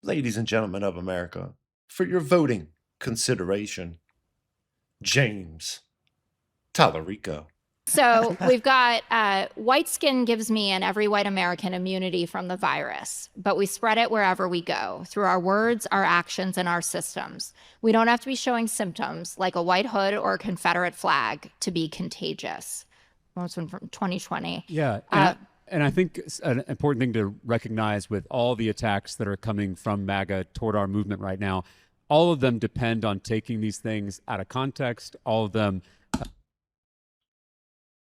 ladies and gentlemen of America, for your voting consideration, James Talarico. So we've got white skin gives me and every white American immunity from the virus, but we spread it wherever we go through our words, our actions, and our systems. We don't have to be showing symptoms like a white hood or a Confederate flag to be contagious. That's one from 2020. Yeah. And I think an important thing to recognize with all the attacks that are coming from MAGA toward our movement right now, all of them depend on taking these things out of context. All of them.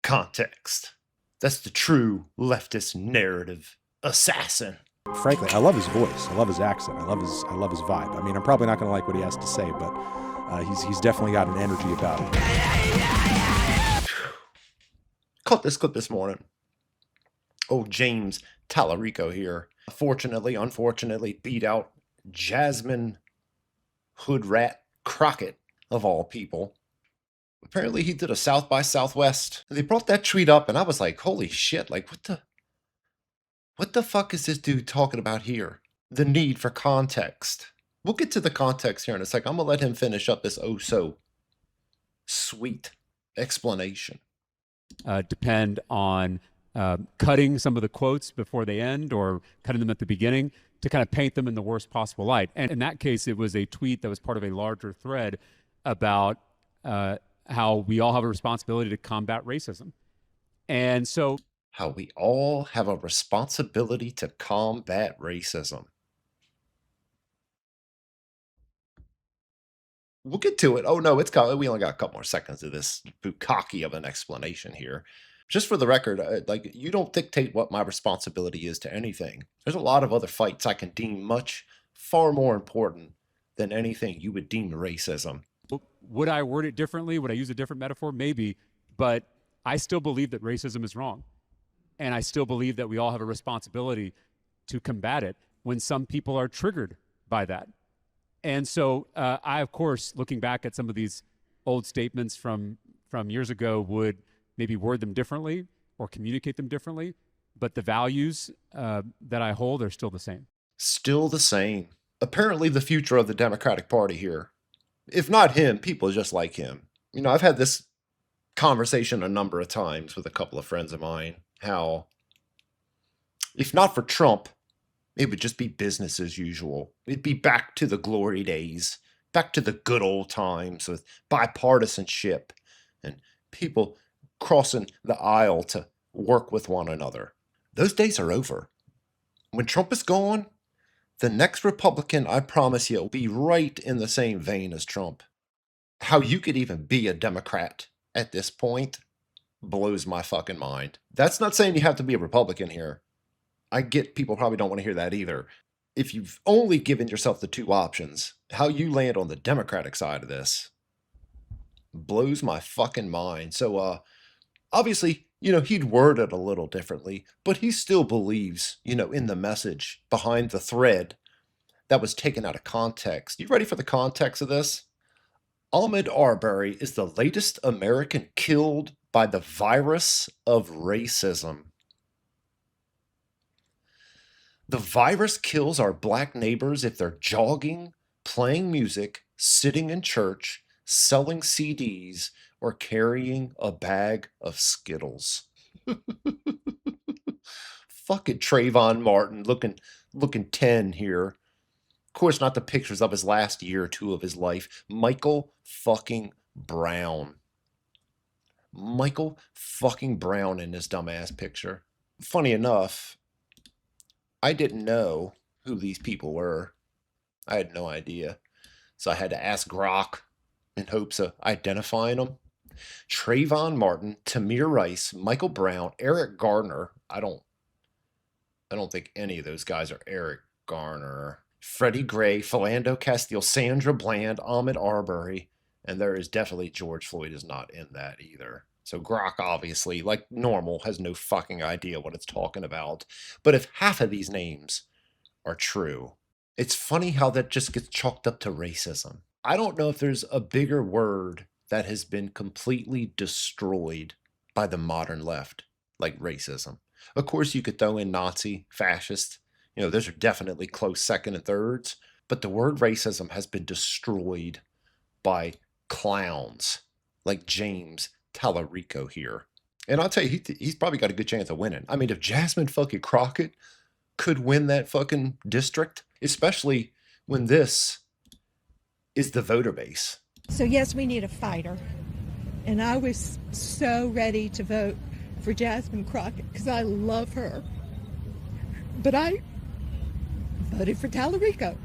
Context. That's the true leftist narrative assassin. Frankly, I love his voice. I love his accent. I love his vibe. I mean, I'm probably not going to like what he has to say, but he's definitely got an energy about him. Caught this clip this morning. Oh, James Talarico here. Fortunately, unfortunately, beat out Jasmine Hood Rat Crockett, of all people. Apparently, he did a South by Southwest. They brought that tweet up, and I was like, holy shit, like, what the fuck is this dude talking about here? The need for context. We'll get to the context here in a sec. I'm going to let him finish up this oh so sweet explanation. Depend on cutting some of the quotes before they end or cutting them at the beginning to kind of paint them in the worst possible light. And in that case, it was a tweet that was part of a larger thread about how we all have a responsibility to combat racism. And so how we all have a responsibility to combat racism. We'll get to it. Oh no, we only got a couple more seconds of this bukkake of an explanation here. Just for the record, like, you don't dictate what my responsibility is to anything. There's a lot of other fights I can deem far more important than anything you would deem racism. Would I word it differently? Would I use a different metaphor? Maybe, but I still believe that racism is wrong. And I still believe that we all have a responsibility to combat it when some people are triggered by that. And so I, of course, looking back at some of these old statements from years ago, would maybe word them differently or communicate them differently. But the values that I hold are still the same. Still the same. Apparently the future of the Democratic Party here. If not him, people just like him. You know, I've had this conversation a number of times with a couple of friends of mine, how if not for Trump, it would just be business as usual. It'd be back to the glory days, back to the good old times with bipartisanship and people crossing the aisle to work with one another. Those days are over. When Trump is gone, the next Republican, I promise you, will be right in the same vein as Trump. How you could even be a Democrat at this point blows my fucking mind. That's not saying you have to be a Republican here. I get people probably don't want to hear that either. If you've only given yourself the two options, how you land on the Democratic side of this blows my fucking mind. So, obviously, you know, he'd word it a little differently, but he still believes, you know, in the message behind the thread that was taken out of context. You ready for the context of this? Ahmaud Arbery is the latest American killed by the virus of racism. The virus kills our black neighbors if they're jogging, playing music, sitting in church, selling CDs, or carrying a bag of Skittles. Fucking Trayvon Martin looking 10 here. Of course, not the pictures of his last year or two of his life. Michael fucking Brown. Michael fucking Brown in this dumbass picture. Funny enough, I didn't know who these people were. I had no idea. So I had to ask Grok in hopes of identifying them. Trayvon Martin, Tamir Rice, Michael Brown, Eric Garner. I don't think any of those guys are Eric Garner. Freddie Gray, Philando Castile, Sandra Bland, Ahmaud Arbery, and there is definitely George Floyd is not in that either. So Grok, obviously, like normal, has no fucking idea what it's talking about. But if half of these names are true, it's funny how that just gets chalked up to racism. I don't know if there's a bigger word that has been completely destroyed by the modern left, like racism. Of course, you could throw in Nazi, fascist, You know, those are definitely close second and thirds. But the word racism has been destroyed by clowns like James Talarico here. And I'll tell you, he's probably got a good chance of winning. I mean, if Jasmine fucking Crockett could win that fucking district, especially when this is the voter base. So yes, we need a fighter. And I was so ready to vote for Jasmine Crockett because I love her. But I voted for Talarico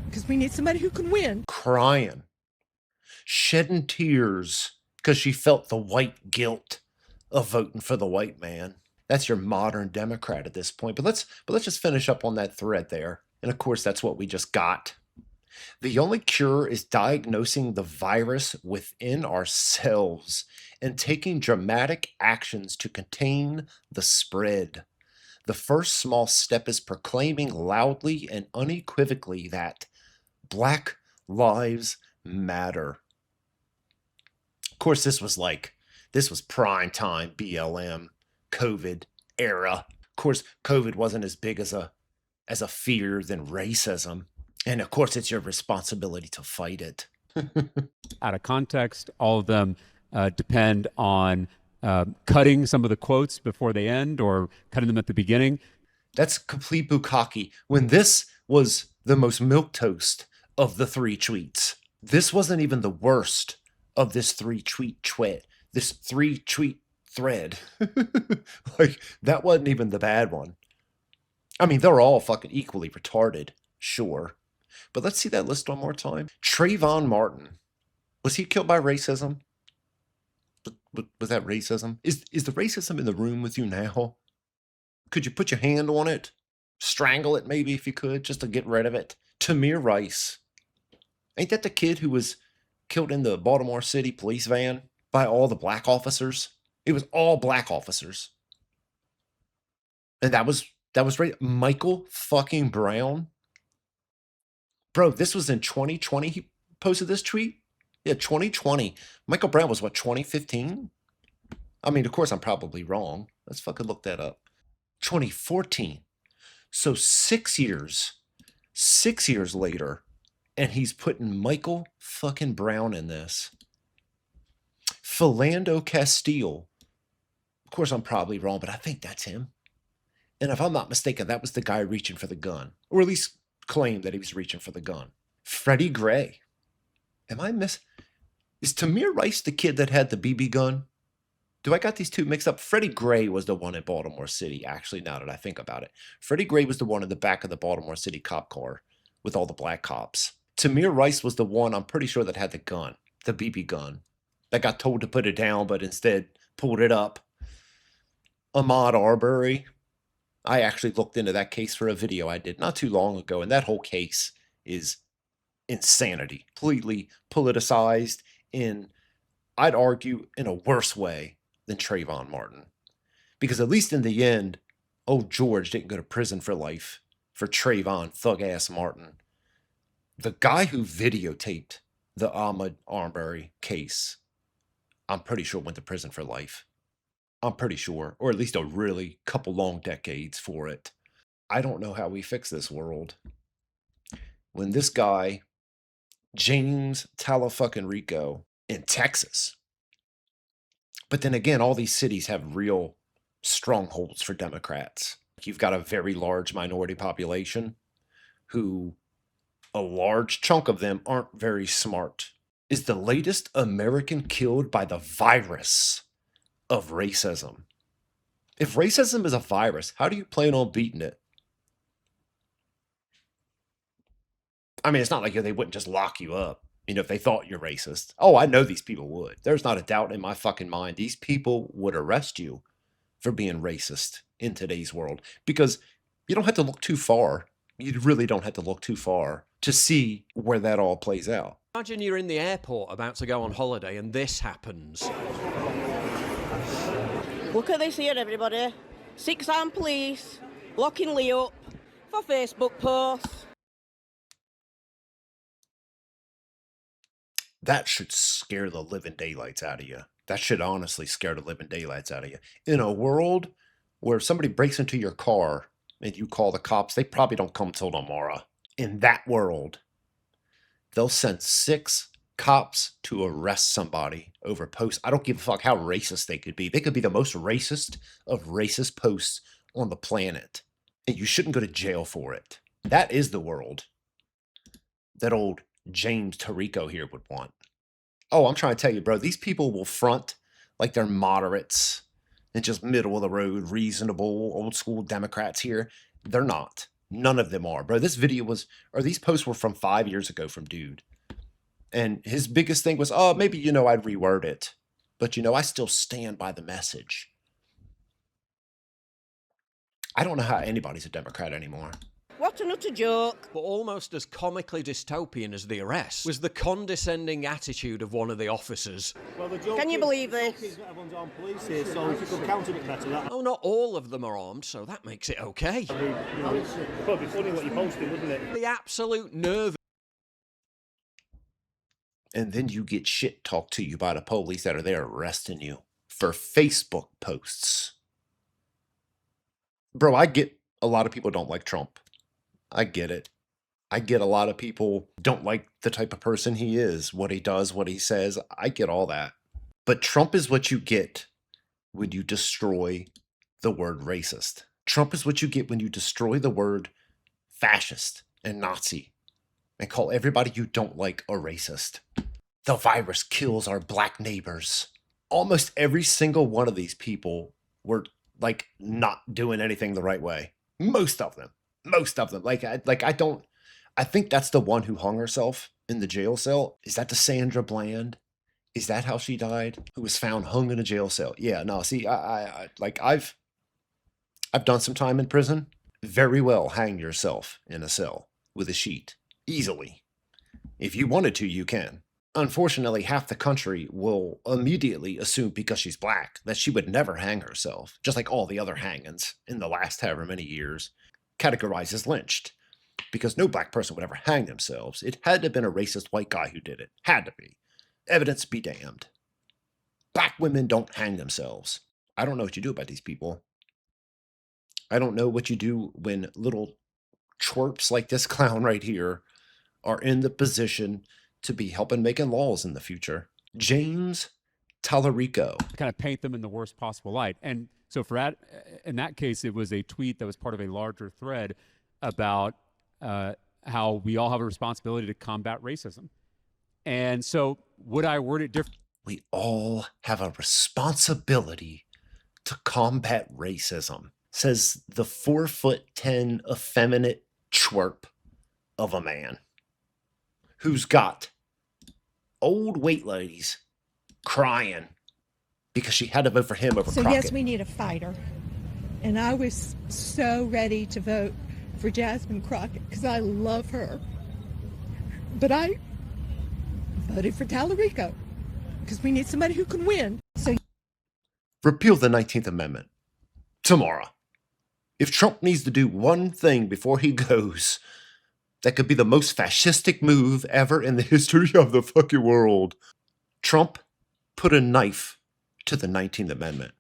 because we need somebody who can win. Crying, shedding tears because she felt the white guilt of voting for the white man. That's your modern Democrat at this point. But let's just finish up on that thread there. And of course, that's what we just got. The only cure is diagnosing the virus within ourselves and taking dramatic actions to contain the spread. The first small step is proclaiming loudly and unequivocally that Black Lives Matter. Of course, this was prime time BLM, COVID era. Of course, COVID wasn't as big as a fear than racism. And of course, it's your responsibility to fight it. Out of context, all of them depend on cutting some of the quotes before they end or cutting them at the beginning. That's complete bukkake. When this was the most milquetoast of the 3 tweets, this wasn't even the worst of this 3-tweet thread. Like, that wasn't even the bad one. I mean, they're all fucking equally retarded, sure. But let's see that list one more time. Trayvon Martin. Was he killed by racism? Was that racism? Is the racism in the room with you now? Could you put your hand on it? Strangle it maybe if you could, just to get rid of it. Tamir Rice. Ain't that the kid who was killed in the Baltimore City police van by all the black officers? It was all black officers. And that was right. Michael fucking Brown. Bro, this was in 2020 he posted this tweet? Yeah, 2020. Michael Brown was what, 2015? I mean, of course, I'm probably wrong. Let's fucking look that up. 2014. So 6 years. 6 years later. And he's putting Michael fucking Brown in this. Philando Castile. Of course, I'm probably wrong, but I think that's him. And if I'm not mistaken, that was the guy reaching for the gun. Or at least claimed that he was reaching for the gun. Freddie Gray. Is Tamir Rice the kid that had the BB gun? Do I got these two mixed up? Freddie Gray was the one in Baltimore City, actually, now that I think about it. Freddie Gray was the one in the back of the Baltimore City cop car with all the black cops. Tamir Rice was the one, I'm pretty sure, that had the gun, the BB gun, that got told to put it down, but instead pulled it up. Ahmaud Arbery. I actually looked into that case for a video I did not too long ago, and that whole case is insanity. Completely politicized in, I'd argue, in a worse way than Trayvon Martin. Because at least in the end, old George didn't go to prison for life for Trayvon thug-ass Martin. The guy who videotaped the Ahmaud Arbery case, I'm pretty sure went to prison for life. I'm pretty sure, or at least a really couple long decades for it. I don't know how we fix this world. When this guy, James Talarico in Texas, but then again, all these cities have real strongholds for Democrats. You've got a very large minority population who, a large chunk of them aren't very smart. Is the latest American killed by the virus of racism? If racism is a virus, how do you plan on beating it? I mean, it's not like they wouldn't just lock you up, if they thought you're racist. Oh, I know these people would. There's not a doubt in my fucking mind. These people would arrest you for being racist in today's world, because you don't have to look too far. You really don't have to look too far to see where that all plays out. Imagine you're in the airport about to go on holiday and this happens. Look at this here, everybody. 6 armed police locking Lee up for Facebook posts. That should scare the living daylights out of you. That should honestly scare the living daylights out of you. In a world where somebody breaks into your car and you call the cops, they probably don't come till tomorrow. In that world, they'll send 6 cops to arrest somebody over posts. I don't give a fuck how racist they could be. They could be the most racist of racist posts on the planet, and you shouldn't go to jail for it. That is the world that old James Talarico here would want. Oh, I'm trying to tell you, bro, these people will front like they're moderates and just middle of the road, reasonable, old school Democrats here. They're not. None of them are, bro. This video was, or these posts were from 5 years ago from dude. And his biggest thing was, oh, maybe, I'd reword it. But, I still stand by the message. I don't know how anybody's a Democrat anymore. What an utter joke. But almost as comically dystopian as the arrest was the condescending attitude of one of the officers. Well, the joke Can you believe this? is that everyone's armed police here, so if you could count a bit better, that Oh, not all of them are armed, so that makes it okay. it's probably funny what you're posting, wouldn't it? The absolute nerve. And then you get shit talked to you by the police that are there arresting you for Facebook posts. Bro, I get a lot of people don't like Trump. I get it. I get a lot of people don't like the type of person he is, what he does, what he says. I get all that. But Trump is what you get when you destroy the word racist. Trump is what you get when you destroy the word fascist and Nazi and call everybody you don't like a racist. The virus kills our black neighbors. Almost every single one of these people were like not doing anything the right way. Most of them. I think that's the one who hung herself in the jail cell. Is that the Sandra Bland? Is that how she died? Who was found hung in a jail cell? Yeah, no, see, I've done some time in prison. Very well hang yourself in a cell with a sheet. Easily. If you wanted to, you can. Unfortunately, half the country will immediately assume because she's black that she would never hang herself, just like all the other hangings in the last however many years. Categorized as lynched, because no black person would ever hang themselves. It had to have been a racist white guy who did it. Had to be. Evidence be damned. Black women don't hang themselves. I don't know what you do about these people. I don't know what you do when little twerps like this clown right here are in the position to be helping making laws in the future. James Talarico. Kind of paint them in the worst possible light. And so in that case, it was a tweet that was part of a larger thread about how we all have a responsibility to combat racism. And so would I word it differently? We all have a responsibility to combat racism, says the 4'10" effeminate twerp of a man who's got old white ladies crying because she had to vote for him over So Crockett. yes, we need a fighter. And I was so ready to vote for Jasmine Crockett because I love her. But I voted for Talarico because we need somebody who can win. So Repeal the 19th Amendment tomorrow. If Trump needs to do one thing before he goes, that could be the most fascistic move ever in the history of the fucking world. Trump put a knife to the 19th Amendment.